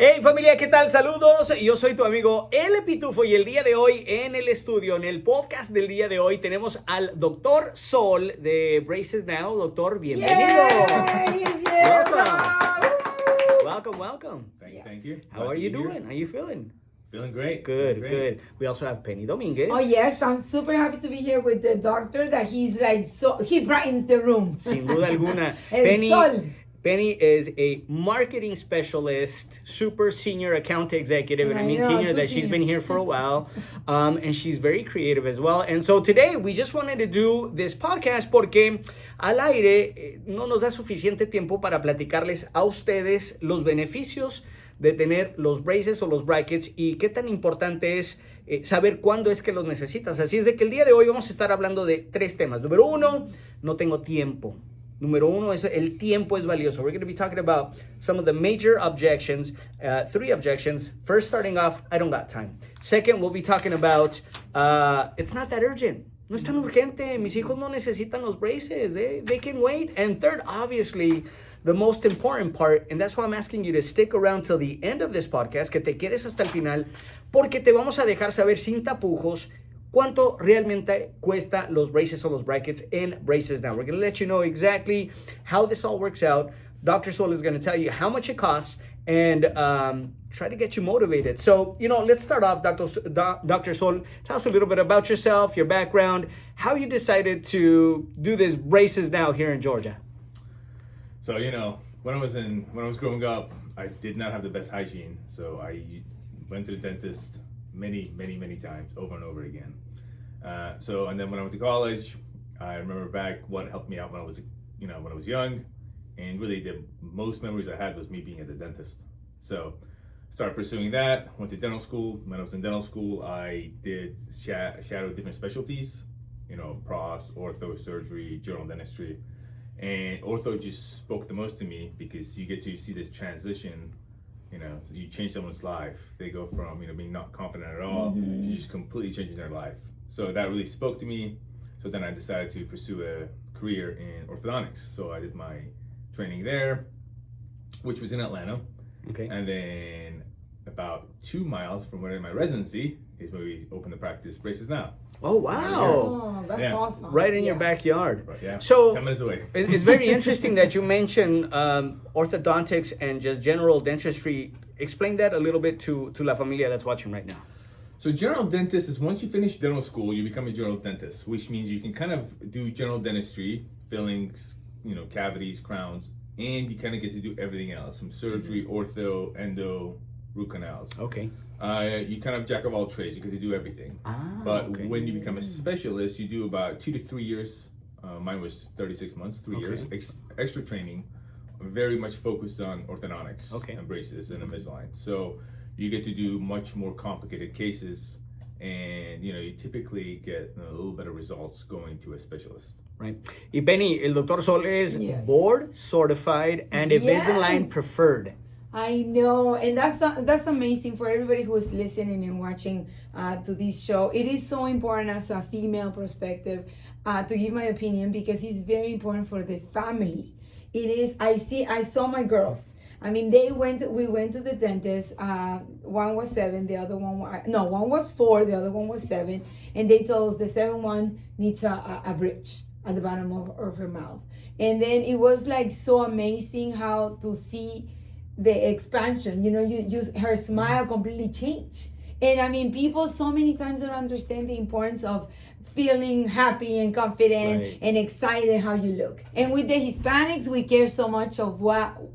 Hey familia, ¿qué tal? Saludos, yo soy tu amigo El Pitufo y el día de hoy en el estudio, en el podcast del día de hoy, tenemos al Dr. Sol de Braces Now. Doctor, bienvenido. Yay, Welcome. Thank you. How are you doing? How are you feeling? Feeling great. Good. We also have Penny Dominguez. Oh yes, I'm super happy to be here with the doctor. That he's like he brightens the room. Sin duda alguna. El Sol. Penny is a marketing specialist, super senior account executive, and I mean senior that she's been here for a while, and she's very creative as well. And so today we just wanted to do this podcast porque al aire no nos da suficiente tiempo para platicarles a ustedes los beneficios de tener los braces o los brackets y qué tan importante es saber cuándo es que los necesitas. Así es de que el día de hoy vamos a estar hablando de 3 temas. Número 1, no tengo tiempo. Número 1 es el tiempo es valioso. We're going to be talking about some of the major objections, 3 objections. First, starting off, I don't got time. Second, we'll be talking about, it's not that urgent. No es tan urgente. Mis hijos no necesitan los braces. They can wait. And third, obviously, the most important part, and that's why I'm asking you to stick around till the end of this podcast, que te quedes hasta el final, porque te vamos a dejar saber sin tapujos cuánto realmente cuesta los braces o los brackets in Braces Now. We're going to let you know exactly how this all works out. Dr. Sol is going to tell you how much it costs and try to get you motivated. So, let's start off, Dr. Sol. Tell us a little bit about yourself, your background, how you decided to do this Braces Now here in Georgia. So, when I was growing up, I did not have the best hygiene. So I went to the dentist many times, over and over again. And then when I went to college, I remember back what helped me out when I was young, and really the most memories I had was me being at the dentist. So started pursuing that, went to dental school. When I was in dental school, I did shadow different specialties, pros, ortho, surgery, general dentistry. And ortho just spoke the most to me because you get to see this transition. So you change someone's life. They go from being not confident at all to just completely changing their life. So that really spoke to me. So then I decided to pursue a career in orthodontics. So I did my training there, which was in Atlanta. Okay. And then about 2 miles from where my residency is where we opened the practice Braces Now. Oh, wow. Oh, that's awesome. Right in your backyard. Right, yeah. So 10 minutes away. It's very interesting that you mentioned orthodontics and just general dentistry. Explain that a little bit to La Familia that's watching right now. So general dentist is once you finish dental school, you become a general dentist, which means you can kind of do general dentistry, fillings, cavities, crowns, and you kind of get to do everything else from surgery, ortho, endo, root canals. Okay. You kind of jack of all trades. You get to do everything. But when you become a specialist, you do about 2 to 3 years. Mine was 36 months, 3 years, extra training, very much focused on orthodontics and braces and Invisalign. So you get to do much more complicated cases, and you typically get a little better results going to a specialist. Right. Y Penny, el Dr. Sol is board certified and Invisalign preferred. I know, and that's amazing for everybody who is listening and watching to this show. It is so important as a female perspective to give my opinion because it's very important for the family. It is. I saw my girls. I mean, we went to the dentist. One was 7, the other one was 4, the other one was 7, and they told us the 7 one needs a bridge at the bottom of her mouth. And then it was like so amazing how to see the expansion, her smile completely changed. And I mean, people so many times don't understand the importance of feeling happy and confident and excited how you look. And with the Hispanics, we care so much of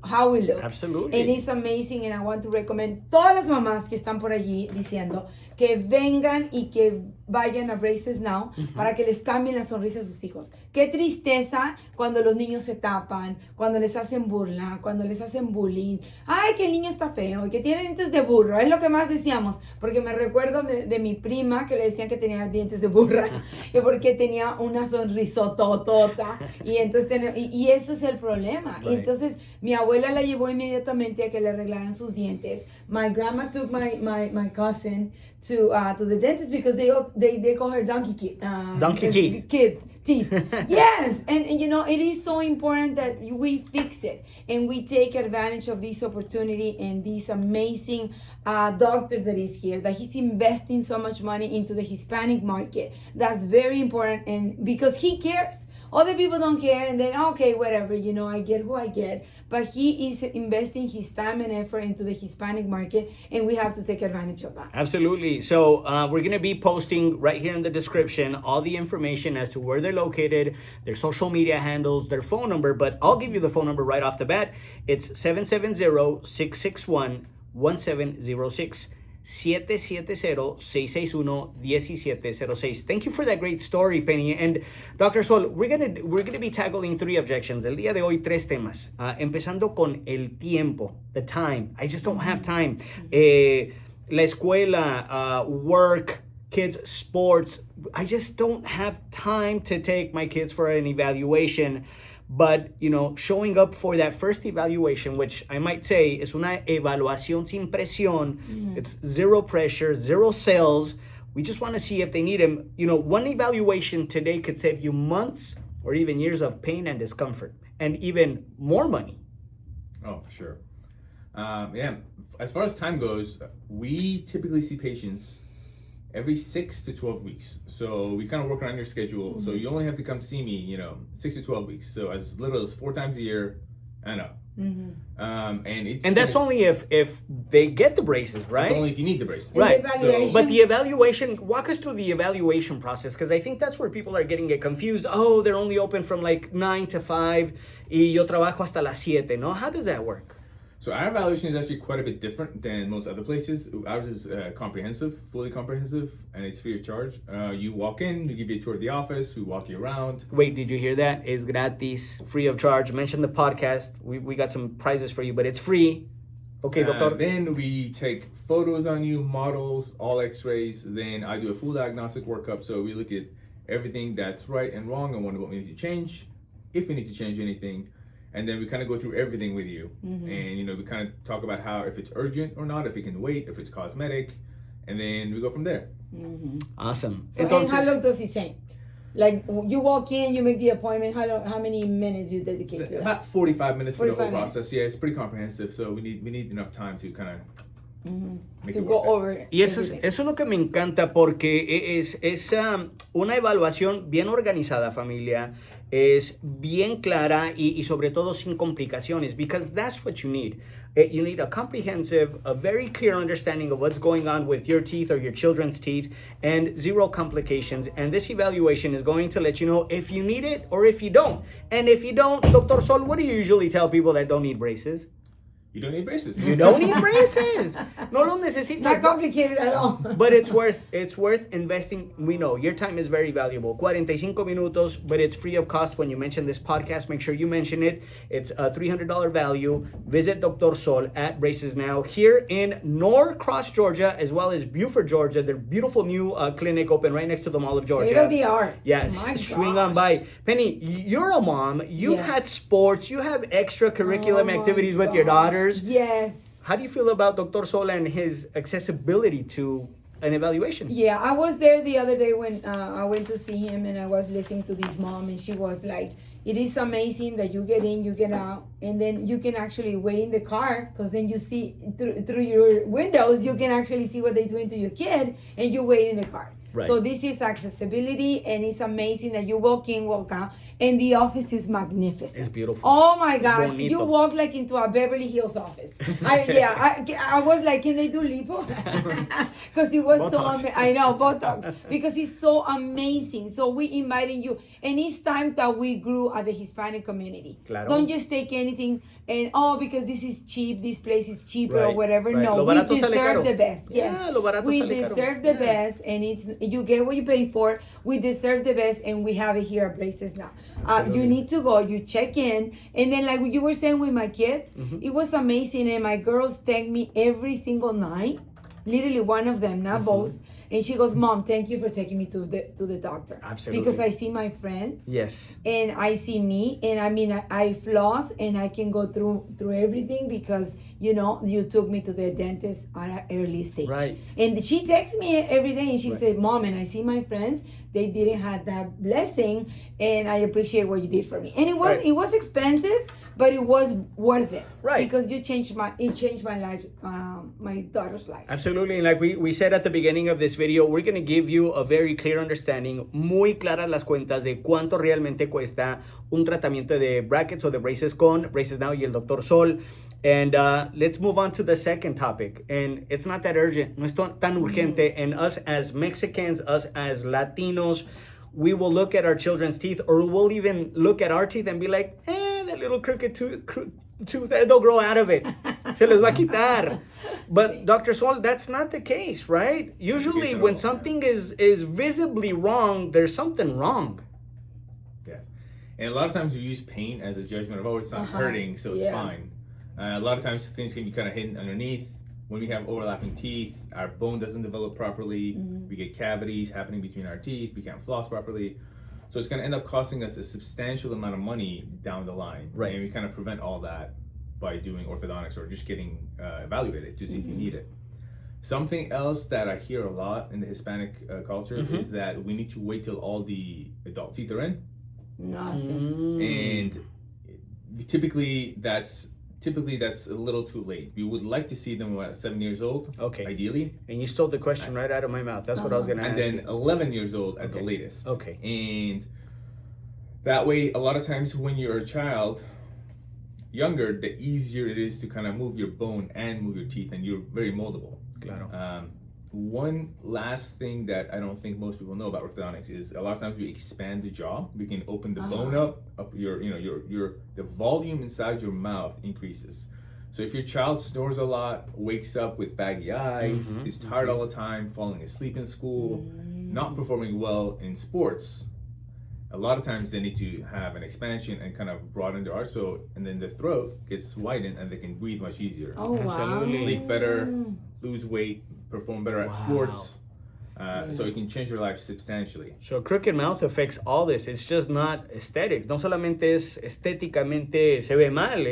how we look. Absolutely. And it's amazing, and I want to recommend todas las mamás que están por allí diciendo que vengan y que vayan a Braces Now para que les cambien la sonrisa a sus hijos. Qué tristeza cuando los niños se tapan, cuando les hacen burla, cuando les hacen bullying. Ay, que el niño está feo y que tiene dientes de burro. Es lo que más decíamos, porque me recuerdo de mi prima que le decían que tenía dientes de burra y porque tenía una sonrisototota. Y entonces y eso es el problema. Y entonces mi abuela la llevó inmediatamente a que le arreglaran sus dientes. My grandma took my cousin to the dentist because they call her donkey kid. Donkey teeth. Kid. teeth. Yes, and you know, it is so important that we fix it and we take advantage of this opportunity and this amazing doctor that is here, that he's investing so much money into the Hispanic market. That's very important, and because he cares. Other people don't care, and then, okay, whatever, you know, I get who I get. But he is investing his time and effort into the Hispanic market, and we have to take advantage of that. Absolutely. So we're going to be posting right here in the description all the information as to where they're located, their social media handles, their phone number. But I'll give you the phone number right off the bat. It's 770-661-1706. 770-661-1706. Thank you for that great story, Penny. And Dr. Sol, we're gonna be tackling 3 objections. El día de hoy 3 temas. Empezando con el tiempo, the time. I just don't have time. La escuela, work, kids, sports. I just don't have time to take my kids for an evaluation. But, you know, showing up for that first evaluation, which I might say is una evaluación sin presión. It's zero pressure, zero sales. We just want to see if they need him. You know, one evaluation today could save you months or even years of pain and discomfort, and even more money. Oh, for sure. Yeah, as far as time goes, we typically see patients every 6 to 12 weeks. So we kind of work around your schedule. So you only have to come see me, you know, 6 to 12 weeks. So as little as 4 times a year and up. And that's only if they get the braces, right? It's only if you need the braces. Right. Evaluation. But the evaluation, walk us through the evaluation process, because I think that's where people are getting it confused. Oh, they're only open from like 9 to 5 y yo trabajo hasta las 7, no? How does that work? So our evaluation is actually quite a bit different than most other places. Ours is comprehensive, fully comprehensive, and it's free of charge. You walk in, we give you a tour of the office, we walk you around. Wait, did you hear that? It's gratis, free of charge. Mention the podcast. We got some prizes for you, but it's free. Okay, doctor. Then we take photos on you, models, all x-rays. Then I do a full diagnostic workup. So we look at everything that's right and wrong and what we need to change, if we need to change anything. And then we kind of go through everything with you. And, you know, we kind of talk about how, if it's urgent or not, if it can wait, if it's cosmetic, and then we go from there. Awesome. So, and how long does it take? Like, you walk in, you make the appointment, how many minutes you dedicate to that? About 45 minutes for the whole 45 minutes. process. Yeah, it's pretty comprehensive, so we need enough time to kind of make To it go work. over Y eso everything. es lo que me encanta, porque es una evaluación bien organizada, familia. Es bien clara y sobre todo sin complicaciones, because that's what you need. You need a comprehensive, a very clear understanding of what's going on with your teeth or your children's teeth, and zero complications. And this evaluation is going to let you know if you need it or if you don't. And if you don't, Dr. Sol, what do you usually tell people that don't need braces? You don't need braces. You don't need braces. No lo necesitas. Not complicated at all. But it's worth investing. We know your time is very valuable. 45 minutos, but it's free of cost when you mention this podcast. Make sure you mention it. It's a $300 value. Visit Dr. Sol at Braces Now here in Norcross, Georgia, as well as Buford, Georgia. Their beautiful new clinic open right next to the Mall of Georgia. State of the art. Yes, My swing gosh. on by. Penny, you're a mom. You've Yes. had sports. You have extracurriculum Oh my activities with your gosh. daughters. Yes. How do you feel about Dr. Sol and his accessibility to an evaluation? Yeah, I was there the other day when I went to see him, and I was listening to this mom, and she was like, it is amazing that you get in, you get out, and then you can actually wait in the car, because then you see through your windows, you can actually see what they're doing to your kid, and you wait in the car. Right. So this is accessibility, and it's amazing that you walk in, walk out, and the office is magnificent. It's beautiful. Oh my gosh, Bonito. you walk like into a Beverly Hills office. I was like, can they do lipo? Because it was so Botox. amazing. I know, Botox. Because it's so amazing. So we inviting you. And it's time that we grew at the Hispanic community. Claro. Don't just take anything and, because this is cheap, this place is cheaper or Right, whatever. right. No, Lo we barato sale caro. deserve the best. Yeah, Yes. lo barato We sale caro. deserve the Yeah. best, and you get what you pay for. We deserve the best, and we have it here at Braces Now. You need to go, you check in, and then like you were saying with my kids, it was amazing, and my girls thank me every single night literally one of them, not both. And she goes, Mom, thank you for taking me to the doctor. Absolutely. Because I see my friends. Yes. And I see me, and I mean, I floss, and I can go through everything because, you know, you took me to the dentist at an early stage. Right. And she texts me every day, and she Right. said, Mom, and I see my friends, they didn't have that blessing, and I appreciate what you did for me. And it was Right. it was expensive, but it was worth it. Right. Because it changed my life, my daughter's life. Absolutely. And like we said at the beginning of this video, we're going to give you a very clear understanding, muy claras las cuentas de cuánto realmente cuesta un tratamiento de brackets o de braces con Braces Now y el Dr. Sol. And let's move on to the second topic. And it's not that urgent, no es tan urgente. And us as Mexicans, us as Latinos, we will look at our children's teeth, or we'll even look at our teeth and be like, that little crooked tooth, they'll grow out of it. Se les va a quitar. But Dr. Sol, that's not the case, right? Usually when something is visibly wrong, there's something wrong. Yes. And a lot of times we use pain as a judgment of, it's not hurting, so it's fine. A lot of times things can be kind of hidden underneath. When we have overlapping teeth, our bone doesn't develop properly. We get cavities happening between our teeth. We can't floss properly. So it's going to end up costing us a substantial amount of money down the line. Right. And we kind of prevent all that by doing orthodontics or just getting evaluated to see if you need it. Something else that I hear a lot in the Hispanic culture is that we need to wait till all the adult teeth are in. And typically that's a little too late. We would like to see them at 7 years old, ideally. And you stole the question right out of my mouth. That's what I was going to ask. And then 11 years old at the latest. Okay. And that way, a lot of times when you're a child, younger, the easier it is to kind of move your bone and move your teeth, and you're very moldable. Claro. One last thing that I don't think most people know about orthodontics is a lot of times we expand the jaw. We can open the bone up your the volume inside your mouth increases. So if your child snores a lot, wakes up with baggy eyes, is tired all the time, falling asleep in school, not performing well in sports, a lot of times they need to have an expansion and kind of broaden their arch, and then the throat gets widened and they can breathe much easier. Absolutely. Sleep better, lose weight, perform better at sports. So it can change your life substantially. So crooked mouth affects all this. It's just not aesthetics. No solamente es estéticamente se ve mal,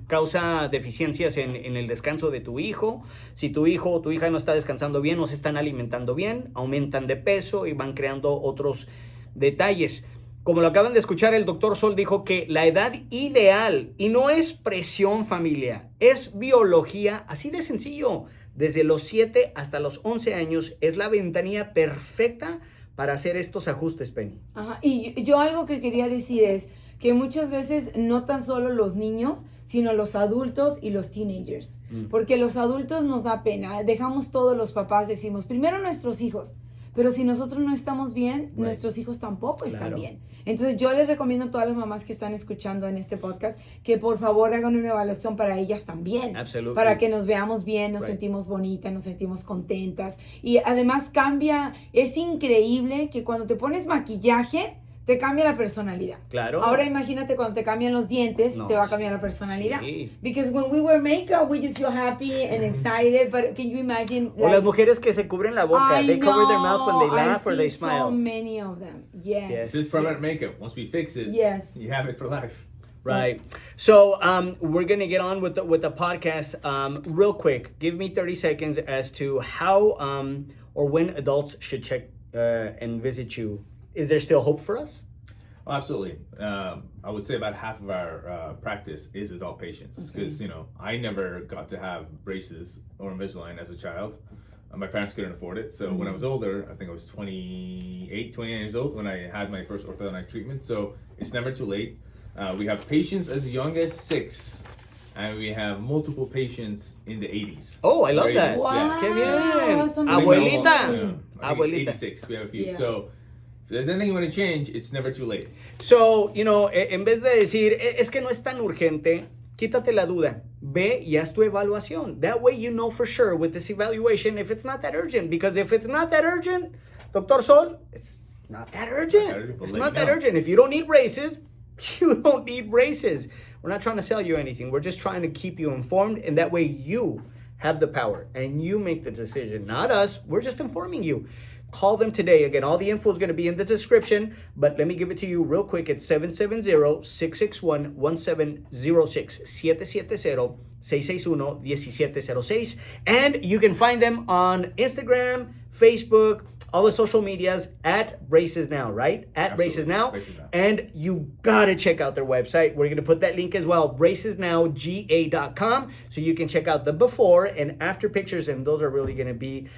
causa deficiencias en el descanso de tu hijo. Si tu hijo o tu hija no está descansando bien, no se están alimentando bien, aumentan de peso y van creando otros detalles. Como lo acaban de escuchar, el doctor Sol dijo que la edad ideal, y no es presión, familia, es biología, así de sencillo. Desde los 7 hasta los 11 años es la ventanilla perfecta para hacer estos ajustes, Penny. Y yo algo que quería decir es que muchas veces no tan solo los niños, sino los adultos y los teenagers. Porque los adultos nos da pena. Dejamos todos los papás, decimos, primero nuestros hijos. Pero si nosotros no estamos bien, nuestros hijos tampoco están bien. Entonces yo les recomiendo a todas las mamás que están escuchando en este podcast que por favor hagan una evaluación para ellas también. Absolutely. Para que nos veamos bien, nos sentimos bonitas, nos sentimos contentas. Y además cambia, es increíble que cuando te pones maquillaje, te cambia la personalidad. Claro. Ahora imagínate cuando te cambian los dientes, te va a cambiar la personalidad. Sí. Because when we wear makeup, we just feel happy and excited. But can you imagine? O las mujeres que se cubren la boca. They cover their mouth when they laugh or they smile. So many of them. Yes. This is permanent makeup. Once we fix it, you have it for life. Right. So we're going to get on with the podcast real quick. Give me 30 seconds as to how or when adults should check and visit you. Is there still hope for us? Oh, absolutely. I would say about half of our practice is adult patients because, I never got to have braces or Invisalign as a child. My parents couldn't afford it. So when I was older, I think I was 29 years old when I had my first orthodontic treatment. So it's never too late. We have patients as young as 6. And we have multiple patients in the 80s. Oh, I love that. Wow. Qué bien. Abuelita. Abuelita. 86, we have a few. So if there's anything you want to change, it's never too late. So, en vez de decir, es que no es tan urgente, quítate la duda. Ve y haz tu evaluación. That way you know for sure with this evaluation if it's not that urgent. Because if it's not that urgent, Dr. Sol, it's not that urgent. It's not that urgent. If you don't need braces, you don't need braces. We're not trying to sell you anything. We're just trying to keep you informed, and that way you have the power, and you make the decision, not us. We're just informing you. Call them today. Again, all the info is going to be in the description, but let me give it to you real quick. It's 770-661-1706. 770-661-1706. And you can find them on Instagram, Facebook, all the social medias at Braces Now, right? At Braces Now. Braces Now. And you gotta check out their website. We're gonna put that link as well, bracesnowga.com, so you can check out the before and after pictures, and those are really gonna be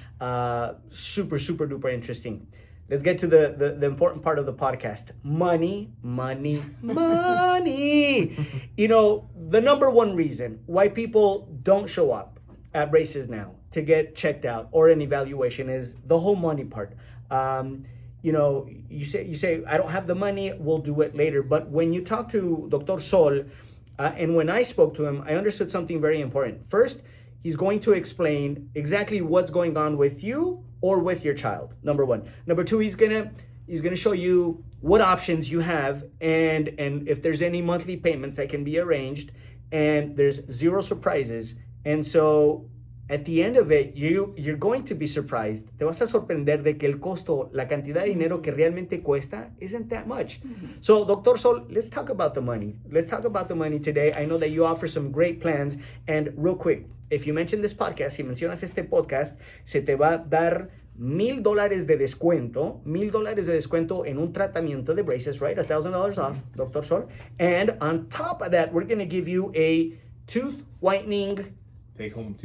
super, super duper interesting. Let's get to the important part of the podcast. Money, money, money. You know, the number one reason why people don't show up at Braces Now to get checked out or an evaluation is the whole money part. You know, you say, I don't have the money, we'll do it later. But when you talk to Dr. Sol, and when I spoke to him, I understood something very important. First, he's going to explain exactly what's going on with you or with your child, number one. Number two, he's gonna show you what options you have and if there's any monthly payments that can be arranged, and there's zero surprises. And so at the end of it, you're going to be surprised. Te vas a sorprender de que el costo, la cantidad de dinero que realmente cuesta isn't that much. So, Dr. Sol, let's talk about the money. Let's talk about the money today. I know that you offer some great plans. And real quick, if you mention this podcast, si mencionas este podcast, se te va a dar $1,000 de descuento, $1,000 de descuento en un tratamiento de braces, right? $1,000 off, Dr. Sol. And on top of that, we're going to give you a tooth whitening take-home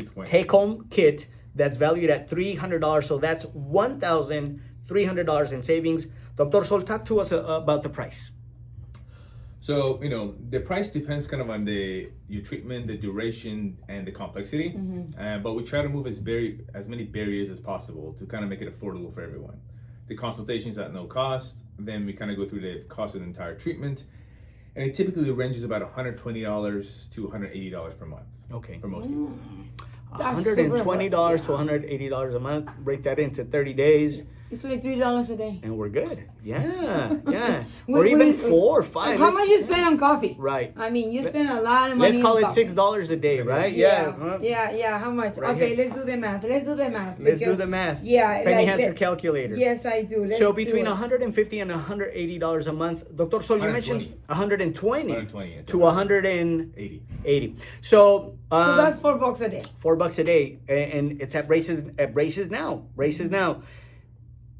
kit that's valued at $300. So that's $1,300 in savings. Dr. Sol, talk to us about the price. So, you know, the price depends kind of on your treatment, the duration, and the complexity. But we try to move as many barriers as possible to kind of make it affordable for everyone. The consultation's at no cost. Then we kind of go through the cost of the entire treatment. And it typically ranges about $120 to $180 per month. Okay. For most people. $120 to $180 a month. Break that into 30 days. It's like $3 a day. And we're good. Yeah, yeah. Or even 4 or 5. How much you spend on coffee? Right. I mean, you spend a lot of money. Let's call on it coffee. $6 a day, right? Yeah. How much? Right okay, here. let's do the math. Let's do the math. Yeah. Penny has her calculator. Yes, I do. Let's so do between it. $150 and $180 a month. Dr. Sol, you mentioned 120 to 180. 80. So that's $4 a day. $4 a day, and it's at Braces Now. Braces Now.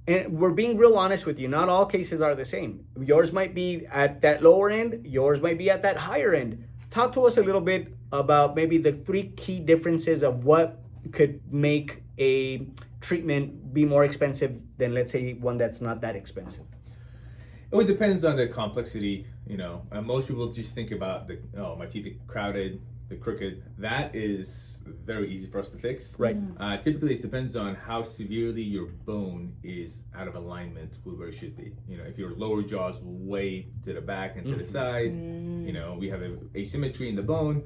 And we're being real honest with you. Not all cases are the same. Yours might be at that lower end. Yours might be at that higher end. Talk to us a little bit about maybe the 3 key differences of what could make a treatment be more expensive than, let's say, one that's not that expensive. It depends on the complexity, you know. Most people just think about my teeth are crowded, the crooked. That is very easy for us to fix. Right. Typically, it depends on how severely your bone is out of alignment with where it should be. You know, if your lower jaw is way to the back and to the side, you know, we have asymmetry in the bone,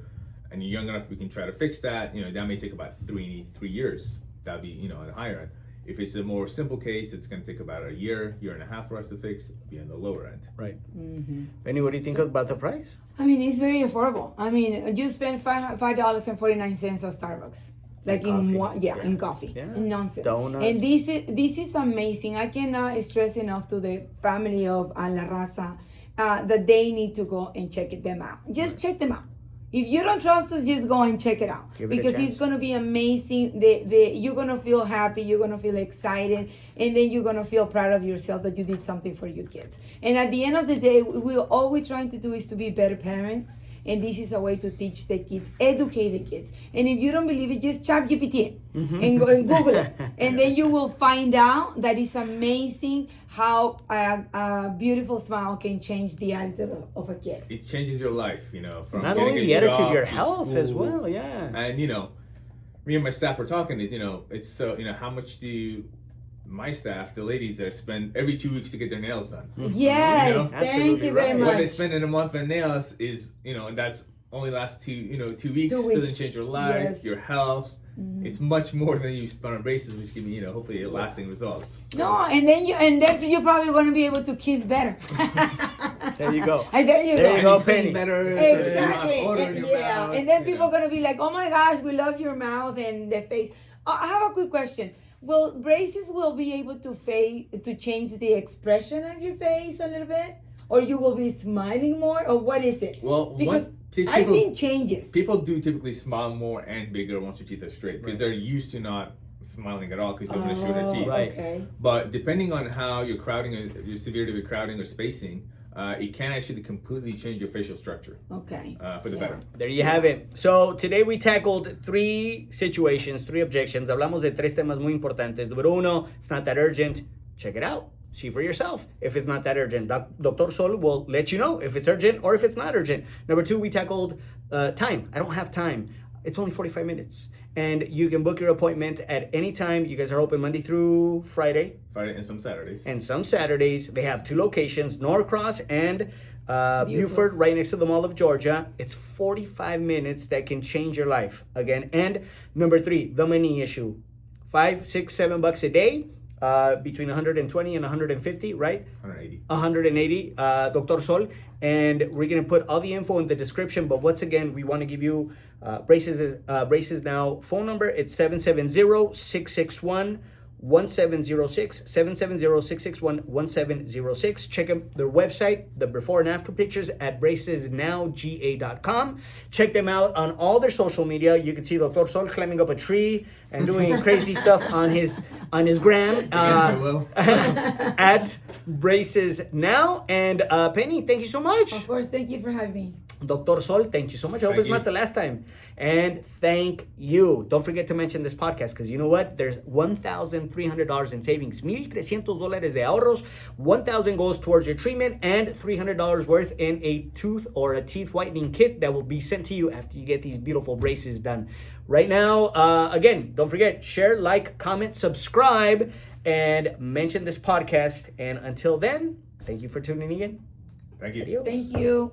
and you're young enough, we can try to fix that. You know, that may take about 3 years. That'd be, you know, on the higher end. If it's a more simple case, it's going to take about a year and a half for us to fix, be on the lower end. Right. Benny, what do you think about the price? I mean, it's very affordable. I mean, you spend $5.49 at Starbucks. Like in coffee, in nonsense. Donuts. And this is amazing. I cannot stress enough to the family of La Raza that they need to go and check them out. Just check them out. If you don't trust us, just go and check it out. Because it's going to be amazing. You're going to feel happy. You're going to feel excited. And then you're going to feel proud of yourself that you did something for your kids. And at the end of the day, all we're trying to do is to be better parents. And this is a way to teach the kids, educate the kids. And if you don't believe it, just chat GPT and go and Google it. And then you will find out that it's amazing how a beautiful smile can change the attitude of a kid. It changes your life, you know. From not only the attitude, your health as well, yeah. And, you know, me and my staff were talking, you know, it's so, you know, how much do my staff, the ladies there, spend every 2 weeks to get their nails done? Yes, you know? thank you very much. What they spend in a month on nails is, you know, and that's only lasts 2 weeks. Doesn't change your life, your health. It's much more than you spend on braces, which give you, you know, hopefully lasting results. No, and then you're probably going to be able to kiss better. There you go. There you There go. you go, Clean Penny. better. Exactly. Order in your Yeah. mouth, And then you people know. are gonna be like, "Oh my gosh, we love your mouth and the face." I have a quick question. Will braces will be able to change the expression of your face a little bit, or you will be smiling more, or what is it? Well, Because people, I've seen changes. people do typically smile more and bigger once your teeth are straight because they're used to not smiling at all because they're going to show their teeth. Right. Okay. But depending on how you're crowding, or your severity of your crowding or spacing, it can actually completely change your facial structure Okay. for the better. There you have it. So today we tackled 3 situations, 3 objections. Hablamos de 3 temas muy importantes. Número 1, it's not that urgent. Check it out. See for yourself if it's not that urgent. Dr. Sol will let you know if it's urgent or if it's not urgent. Number 2, we tackled time. I don't have time. It's only 45 minutes. And you can book your appointment at any time. You guys are open Monday through Friday. Friday and some Saturdays. And some Saturdays. They have 2 locations, Norcross and Buford, right next to the Mall of Georgia. It's 45 minutes that can change your life. Again, and number 3, the money issue. $5, $6, $7 a day, between 120 and 150, right? 180. 180, Dr. Sol. And we're going to put all the info in the description. But once again, we want to give you braces now. Phone number, it's 770-661-1706, 770-661-1706. Check out their website, the before and after pictures at bracesnowga.com. Check them out on all their social media. You can see Dr. Sol climbing up a tree and doing crazy stuff on his gram at Braces Now. And Penny, thank you so much. Of course. Thank you for having me. Dr. Sol, thank you so much. I hope Thank it's not you. the last time. And thank you. Don't forget to mention this podcast because you know what? There's $1,300 in savings, $1,300 de ahorros. $1,000 goes towards your treatment and $300 worth in a tooth or a teeth whitening kit that will be sent to you after you get these beautiful braces done. Right now, again, don't forget, share, like, comment, subscribe, and mention this podcast. And until then, thank you for tuning in. Thank you. Adios. Thank you.